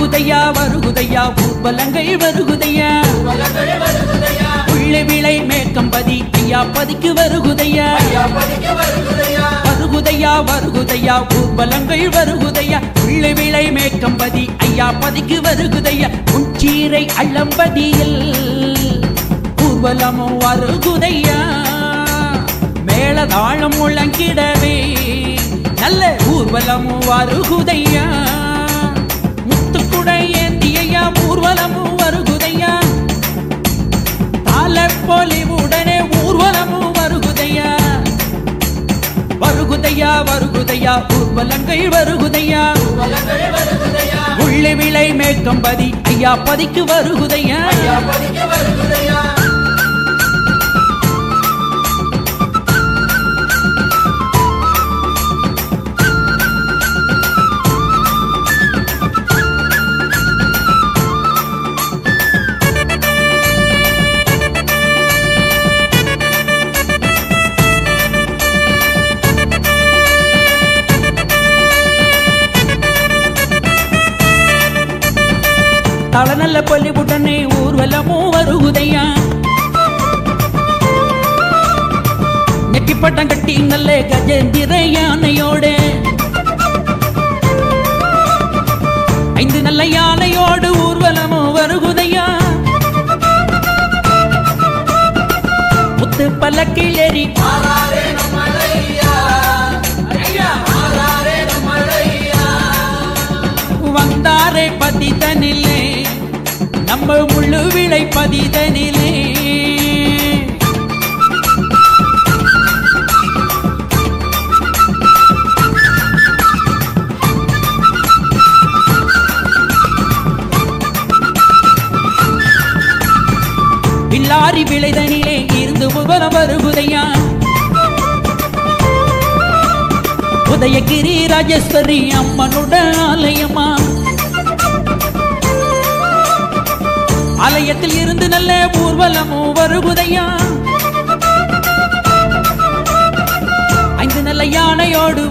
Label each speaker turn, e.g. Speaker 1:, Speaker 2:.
Speaker 1: வருகுதையா வருகுதையா ஊர்வலங்கள் வருகுதையா உள்ளே விளை மேற்கம்பதி ஐயா பதிக்கு வருகுதையா வருகுதையா வருகுதையா ஊர்வலங்கள் வருகுதையா உள்ளே விளை மேற்கம்பதி ஐயா பதிக்கு வருகுதையா உச்சீரை அள்ளம்பதியில் ஊர்வலமும் வருகுதையா மேளதாளம் முழங்கிடவே நல்ல ஊர்வலமும் வருகுதையா முத்துக்குடை ஏந்தியா ஊர்வலமும் வருகுதையா தாளப்பொலிவுடனே ஊர்வலமும் வருகுதையா வருகுதையா வருகுதையா ஊர்வலங்கள் வருகுதையா உள்ளே விளை மேற்கம்பதி ஐயா பதிக்கு வருகுதையா தல நல்ல பொலிவுடனே ஊர்வலமும் வருகுதையா நெட்டிப்பட்டம் கட்டி நல்ல கஜேந்திர யானையோடு 5 நல்ல யானையோடு ஊர்வலமும் வருகுதையா முத்து பல்லக்கில் ஏறி வந்தாரே பதிதனிலே நம்ம முள்ளு விளை பதிதனிலே பில்லாரி விளைதனிலே இருந்து புகழ வருகுதையா உதயகிரி ராஜேஸ்வரி அம்மனுட ஆலயமா ஆலயத்தில் இருந்து நல்ல ஊர்வலமும் வருகுதையா 5 நல்ல யானையோடு